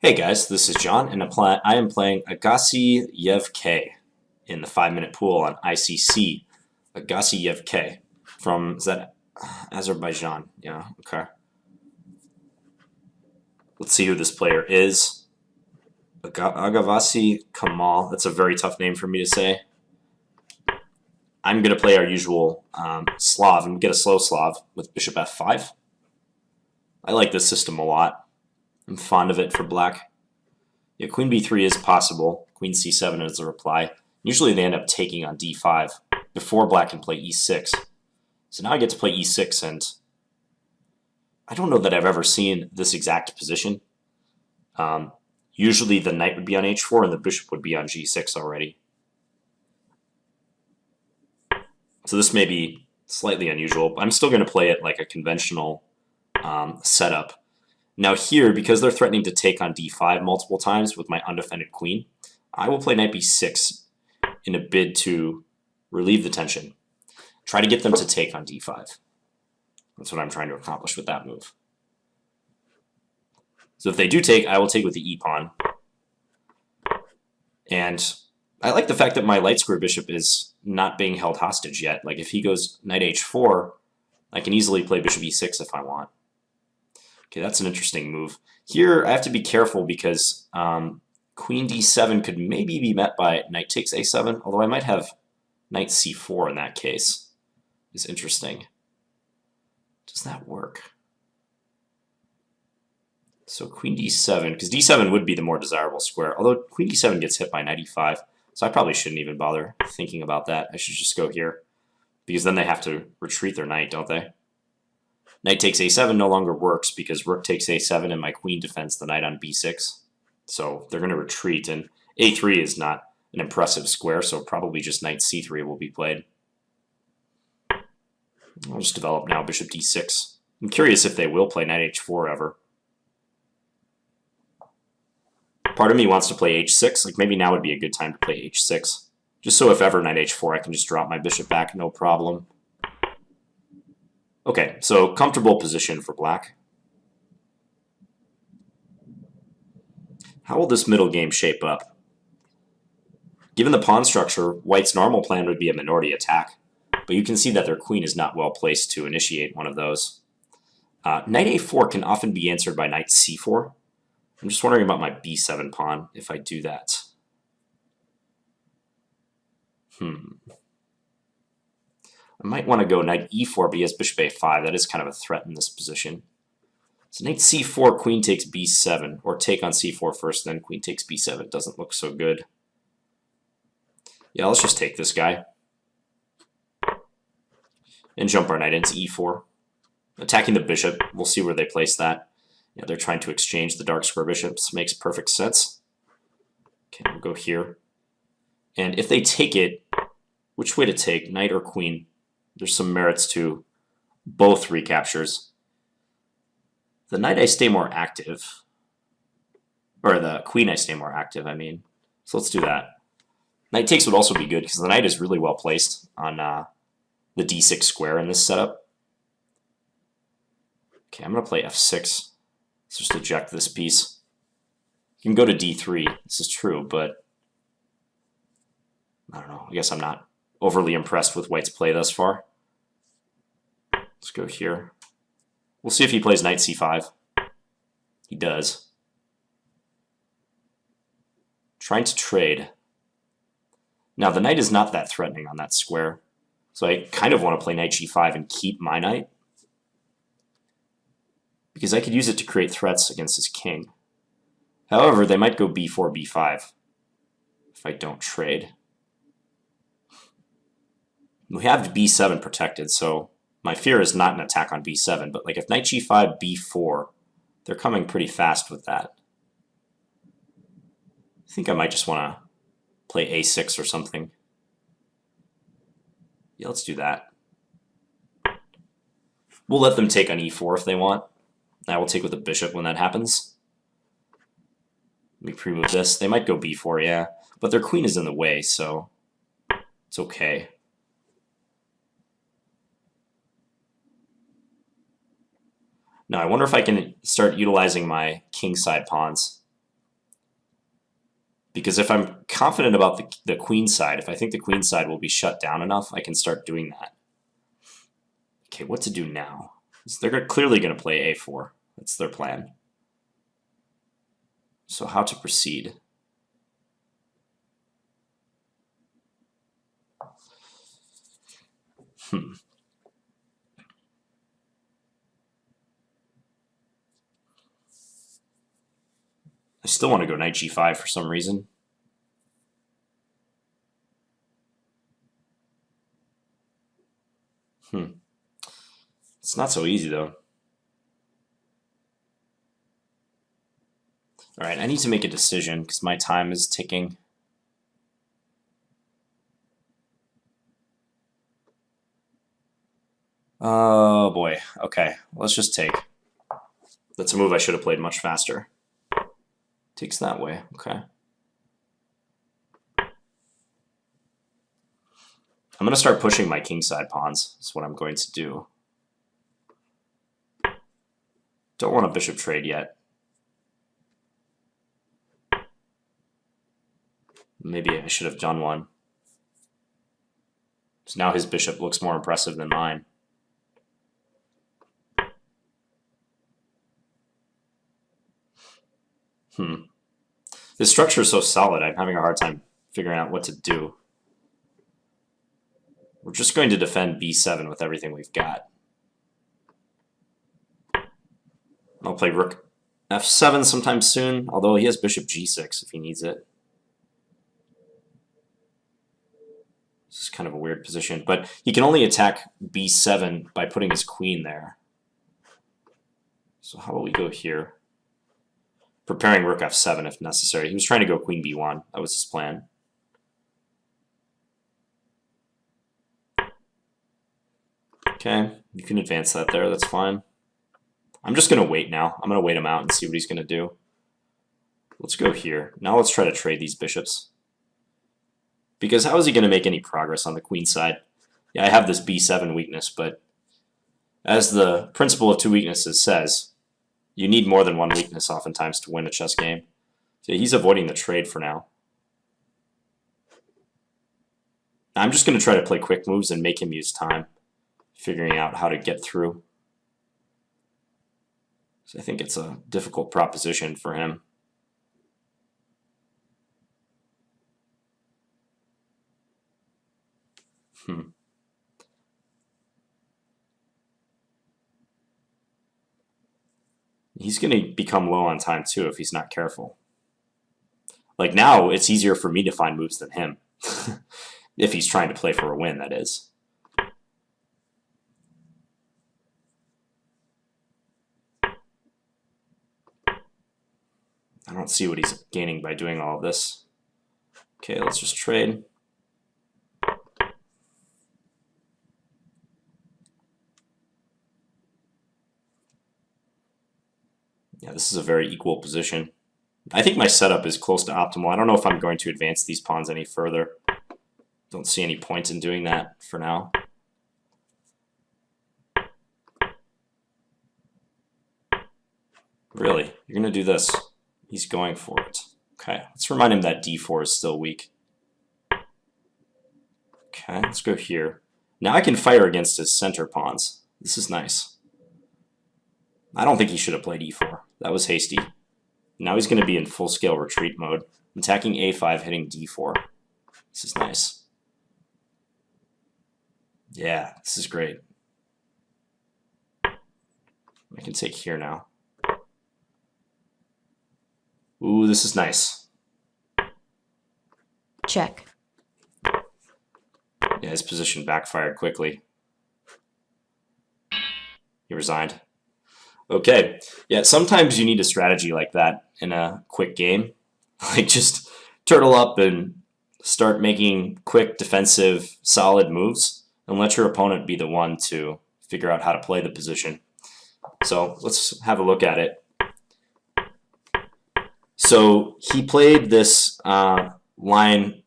Hey guys, this is John, and I am playing Agassi Yev K in the 5-minute pool on ICC. Agassi Yev K from, is that Azerbaijan? Yeah, okay. Let's see who this player is. Agavasi Kamal, that's a very tough name for me to say. I'm going to play our usual Slav and get a slow Slav with bishop f5. I like this system a lot. I'm fond of it for black. Yeah, queen b3 is possible. Queen c7 is a reply. Usually they end up taking on d5 before black can play e6. So now I get to play e6, and I don't know that I've ever seen this exact position. Usually the knight would be on h4 and the bishop would be on g6 already. So this may be slightly unusual, but I'm still going to play it like a conventional setup. Now here, because they're threatening to take on d5 multiple times with my undefended queen, I will play knight b6 in a bid to relieve the tension. Try to get them to take on d5. That's what I'm trying to accomplish with that move. So if they do take, I will take with the e-pawn. And I like the fact that my light square bishop is not being held hostage yet. Like if he goes knight h4, I can easily play bishop e6 if I want. Okay, that's an interesting move. Here, I have to be careful because queen d7 could maybe be met by knight takes a7, although I might have knight c4 in that case. It's interesting. Does that work? So queen d7, because d7 would be the more desirable square, although queen d7 gets hit by knight e5, so I probably shouldn't even bother thinking about that. I should just go here, because then they have to retreat their knight, don't they? Knight takes a7 no longer works because rook takes a7 and my queen defends the knight on b6. So they're going to retreat, and a3 is not an impressive square, so probably just knight c3 will be played. I'll just develop now bishop d6. I'm curious if they will play knight h4 ever. Part of me wants to play h6, like maybe now would be a good time to play h6. Just so if ever knight h4, I can just drop my bishop back, no problem. Okay, so comfortable position for black. How will this middle game shape up? Given the pawn structure, white's normal plan would be a minority attack, but you can see that their queen is not well placed to initiate one of those. Knight a4 can often be answered by knight c4. I'm just wondering about my b7 pawn if I do that. I might want to go knight e4, but he has bishop a5. That is kind of a threat in this position. So knight c4, queen takes b7, or take on c4 first, then queen takes b7. Doesn't look so good. Yeah, let's just take this guy. And jump our knight into e4. Attacking the bishop, we'll see where they place that. Yeah, they're trying to exchange the dark square bishops. Makes perfect sense. Okay, we'll go here. And if they take it, which way to take, knight or queen? There's some merits to both recaptures. The knight I stay more active. Or the queen I stay more active, I mean. So let's do that. Knight takes would also be good because the knight is really well placed on the d6 square in this setup. Okay, I'm going to play f6. Let's just eject this piece. You can go to d3. This is true, but I don't know. I guess I'm not overly impressed with white's play thus far. Let's go here. We'll see if he plays knight c5. He does. Trying to trade. Now, the knight is not that threatening on that square, so I kind of want to play knight g5 and keep my knight, because I could use it to create threats against his king. However, they might go b4, b5 if I don't trade. We have b7 protected, so my fear is not an attack on b7, but like if knight g5, b4, they're coming pretty fast with that. I think I might just want to play a6 or something. Yeah, let's do that. We'll let them take on e4 if they want. I will take with the bishop when that happens. Let me pre-move this. They might go b4, yeah, but their queen is in the way, so it's okay. Now, I wonder if I can start utilizing my kingside pawns. Because if I'm confident about the queen side, if I think the queen side will be shut down enough, I can start doing that. Okay, what to do now? They're clearly going to play a4. That's their plan. So how to proceed? I still want to go knight g5 for some reason. It's not so easy, though. All right, I need to make a decision because my time is ticking. Oh, boy. Okay, let's just take. That's a move I should have played much faster. Takes that way. Okay. I'm going to start pushing my kingside pawns. That's what I'm going to do. Don't want a bishop trade yet. Maybe I should have done one. So now his bishop looks more impressive than mine. This structure is so solid, I'm having a hard time figuring out what to do. We're just going to defend b7 with everything we've got. I'll play rook f7 sometime soon, although he has bishop g6 if he needs it. This is kind of a weird position, but he can only attack b7 by putting his queen there. So how about we go here? Preparing rook f7 if necessary. He was trying to go queen b1. That was his plan. Okay, you can advance that there. That's fine. I'm just going to wait now. I'm going to wait him out and see what he's going to do. Let's go here. Now let's try to trade these bishops. Because how is he going to make any progress on the queen side? Yeah, I have this b7 weakness, but as the principle of two weaknesses says, you need more than one weakness oftentimes to win a chess game. So he's avoiding the trade for now. I'm just going to try to play quick moves and make him use time, figuring out how to get through. So I think it's a difficult proposition for him. He's going to become low on time too if he's not careful. Like now, it's easier for me to find moves than him. If he's trying to play for a win, that is. I don't see what he's gaining by doing all of this. Okay, let's just trade. Yeah, this is a very equal position. I think my setup is close to optimal. I don't know if I'm going to advance these pawns any further. Don't see any point in doing that for now. Really? You're going to do this? He's going for it. Okay, let's remind him that d4 is still weak. Okay, let's go here. Now I can fire against his center pawns. This is nice. I don't think he should have played e4. That was hasty. Now he's going to be in full-scale retreat mode. Attacking a5, hitting d4. This is nice. Yeah, this is great. I can take here now. Ooh, this is nice. Check. Yeah, his position backfired quickly. He resigned. Okay, yeah, sometimes you need a strategy like that in a quick game. Like just turtle up and start making quick, defensive, solid moves and let your opponent be the one to figure out how to play the position. So let's have a look at it. So he played this line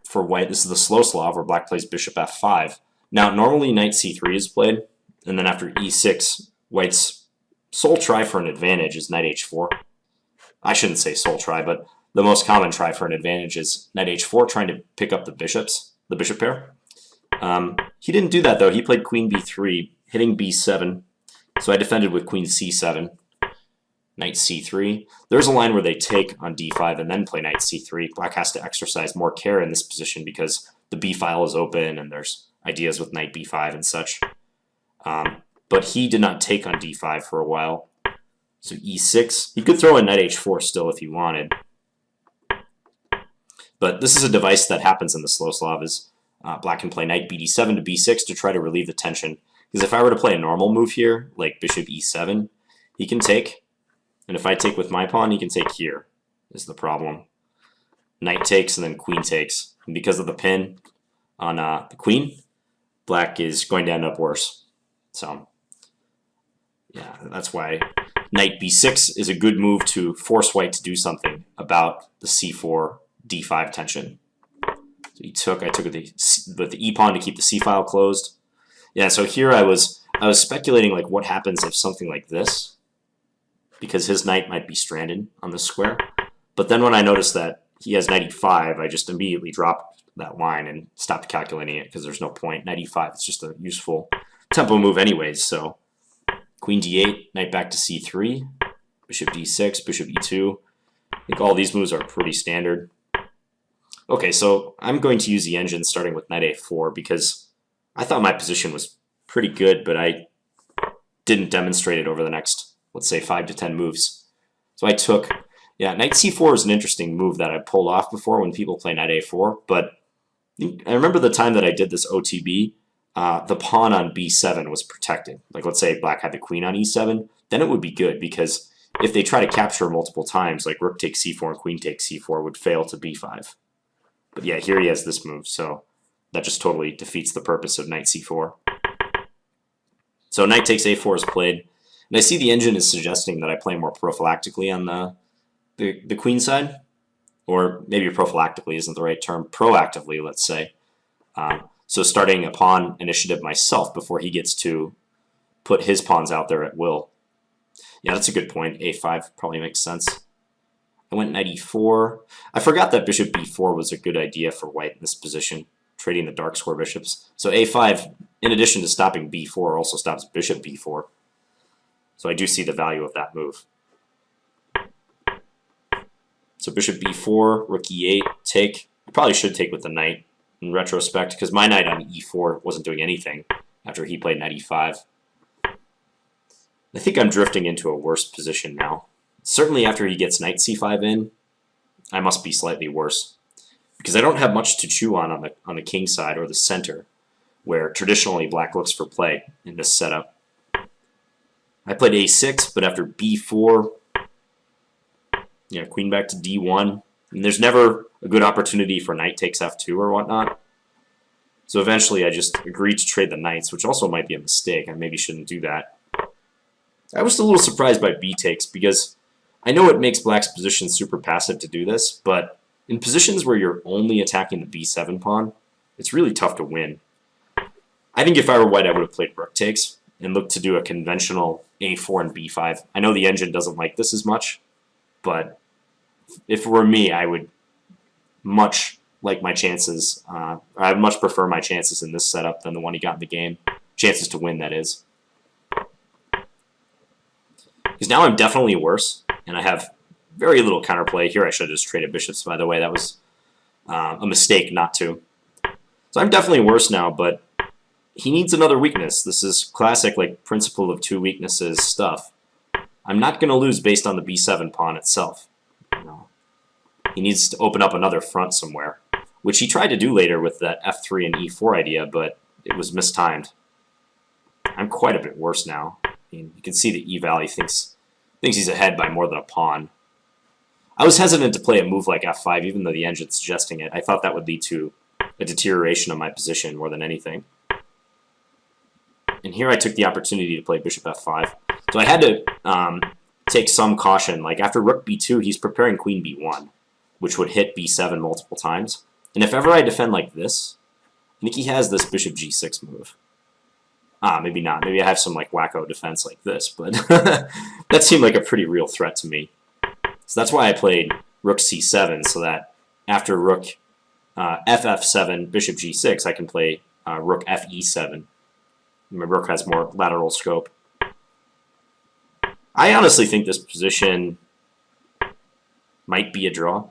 for white. This is the slow Slav where black plays bishop f5. Now, normally knight c3 is played, and then after e6, white's sole try for an advantage is knight h4. I shouldn't say sole try, but the most common try for an advantage is knight h4, trying to pick up the bishop pair. He didn't do that, though. He played queen b3, hitting b7. So I defended with queen c7, knight c3. There's a line where they take on d5 and then play knight c3. Black has to exercise more care in this position because the b file is open and there's ideas with knight b5 and such. But he did not take on d5 for a while. So e6. He could throw in knight h4 still if he wanted. But this is a device that happens in the slow Slav. Black can play knight bd7 to b6 to try to relieve the tension. Because if I were to play a normal move here, like bishop e7, he can take. And if I take with my pawn, he can take here, is the problem. Knight takes and then queen takes. And because of the pin on the queen, black is going to end up worse. So, yeah, that's why knight b6 is a good move to force white to do something about the c4, d5 tension. So he took, I took with the e pawn to keep the c file closed. Yeah, so here I was speculating like what happens if something like this, because his knight might be stranded on this square. But then when I noticed that he has knight e5, I just immediately dropped that line and stopped calculating it because there's no point. Knight e5, it's just a useful tempo move anyways. So queen d8, knight back to c3, bishop d6, bishop e2. I think all these moves are pretty standard. Okay, so I'm going to use the engine starting with knight a4 because I thought my position was pretty good, but I didn't demonstrate it over the next, let's say, 5 to 10 moves. So I took, yeah, knight c4 is an interesting move that I pulled off before when people play knight a4, but I remember the time that I did this OTB, the pawn on b7 was protected. Like, let's say black had the queen on e7, then it would be good because if they try to capture multiple times, like rook takes c4 and queen takes c4 would fail to b5. But yeah, here he has this move, so that just totally defeats the purpose of knight c4. So knight takes a4 is played. And I see the engine is suggesting that I play more prophylactically on the queen side. Or maybe prophylactically isn't the right term. Proactively, let's say. So starting a pawn initiative myself before he gets to put his pawns out there at will. Yeah, that's a good point. a5 probably makes sense. I went knight e4. I forgot that bishop b4 was a good idea for white in this position, trading the dark square bishops. So a5, in addition to stopping b4, also stops bishop b4. So I do see the value of that move. So bishop b4, rook e8, take. I probably should take with the knight in retrospect, because my knight on e4 wasn't doing anything after he played knight e5. I think I'm drifting into a worse position now. Certainly after he gets knight c5 in, I must be slightly worse. Because I don't have much to chew on the king side or the center, where traditionally black looks for play in this setup. I played a6, but after b4, yeah, queen back to d1, and there's never a good opportunity for knight takes f2 or whatnot. So eventually I just agreed to trade the knights, which also might be a mistake. I maybe shouldn't do that. I was a little surprised by b takes because I know it makes black's position super passive to do this, but in positions where you're only attacking the b7 pawn, it's really tough to win. I think if I were white, I would have played rook takes and looked to do a conventional a4 and b5. I know the engine doesn't like this as much, but if it were me, I would much like my chances. I would much prefer my chances in this setup than the one he got in the game. Chances to win, that is. Because now I'm definitely worse, and I have very little counterplay. Here I should have just traded bishops, by the way. That was a mistake not to. So I'm definitely worse now, but he needs another weakness. This is classic like principle of two weaknesses stuff. I'm not going to lose based on the b7 pawn itself. You know, he needs to open up another front somewhere, which he tried to do later with that f3 and e4 idea, but it was mistimed. I'm quite a bit worse now. I mean, you can see the e-valley thinks he's ahead by more than a pawn. I was hesitant to play a move like f5, even though the engine's suggesting it. I thought that would lead to a deterioration of my position more than anything. And here I took the opportunity to play bishop f5. So I had to take some caution. Like after rook b2, he's preparing queen b1, which would hit b7 multiple times. And if ever I defend like this, I think he has this bishop g6 move. Maybe not. Maybe I have some like wacko defense like this, but that seemed like a pretty real threat to me. So that's why I played rook c7, so that after rook ff7, bishop g6, I can play rook fe7. My rook has more lateral scope. I honestly think this position might be a draw.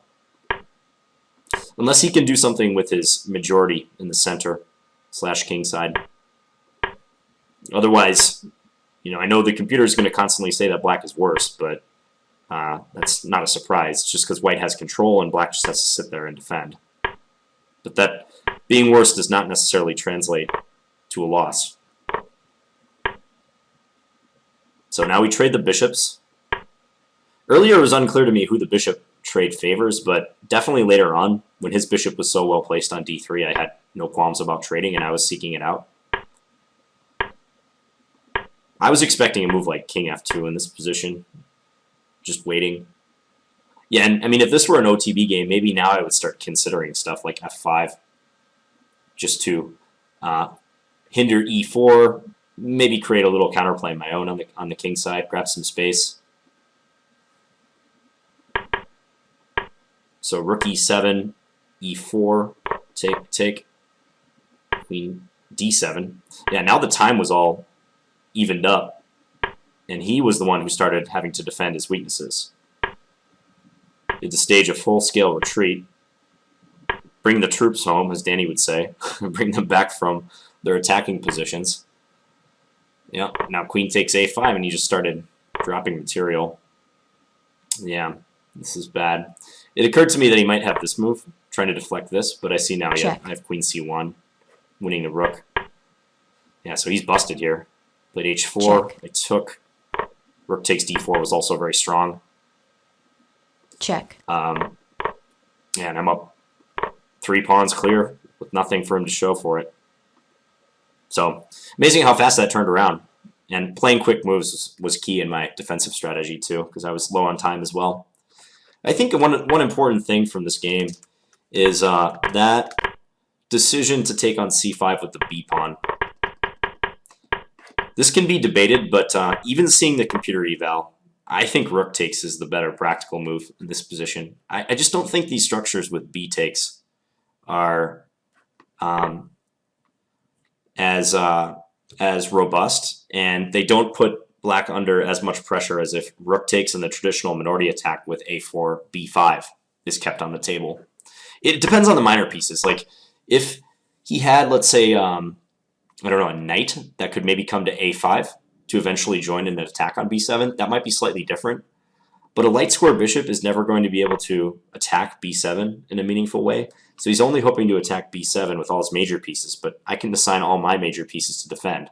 Unless he can do something with his majority in the center / king side. Otherwise, I know the computer is going to constantly say that black is worse, but that's not a surprise. It's just because white has control and black just has to sit there and defend. But that being worse does not necessarily translate to a loss. So now we trade the bishops. Earlier it was unclear to me who the bishop trade favors, but definitely later on, when his bishop was so well placed on d3, I had no qualms about trading, and I was seeking it out. I was expecting a move like king f2 in this position, just waiting. Yeah, and I mean, if this were an OTB game, maybe now I would start considering stuff like f5, just to hinder e4, maybe create a little counterplay of my own on the king side, grab some space. So rook e7, e4, take, queen d7. Yeah, now the time was all evened up, and he was the one who started having to defend his weaknesses. He had to stage a full-scale retreat, bring the troops home, as Danny would say, bring them back from their attacking positions. Yeah, now queen takes a5, and he just started dropping material. Yeah, this is bad. It occurred to me that he might have this move, trying to deflect this, but I see now, yeah, I have queen c1, winning the rook. Yeah, so he's busted here. Played h4, I took. Rook takes d4 was also very strong. Check. And I'm up 3 pawns clear with nothing for him to show for it. So amazing how fast that turned around. And playing quick moves was key in my defensive strategy too, because I was low on time as well. I think one important thing from this game is that decision to take on c5 with the b pawn. This can be debated, but even seeing the computer eval, I think rook takes is the better practical move in this position. I just don't think these structures with b takes are as robust, and they don't put black under as much pressure as if rook takes in the traditional minority attack with a4, b5 is kept on the table. It depends on the minor pieces. Like if he had, let's say, I don't know, a knight that could maybe come to a5 to eventually join in an attack on b7, that might be slightly different. But a light square bishop is never going to be able to attack b7 in a meaningful way. So he's only hoping to attack b7 with all his major pieces, but I can assign all my major pieces to defend.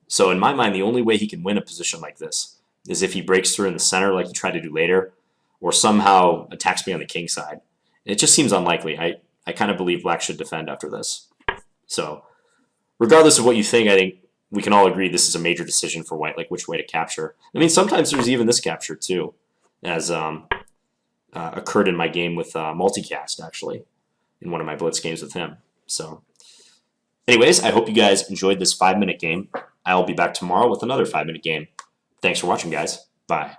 So in my mind, the only way he can win a position like this is if he breaks through in the center like he tried to do later, or somehow attacks me on the king side. It just seems unlikely. I kind of believe black should defend after this. So regardless of what you think, I think we can all agree this is a major decision for white, like which way to capture. I mean, sometimes there's even this capture too, as occurred in my game with Multicast, actually, in one of my blitz games with him. So anyways, I hope you guys enjoyed this 5-minute game. I'll be back tomorrow with another 5-minute game. Thanks for watching, guys. Bye.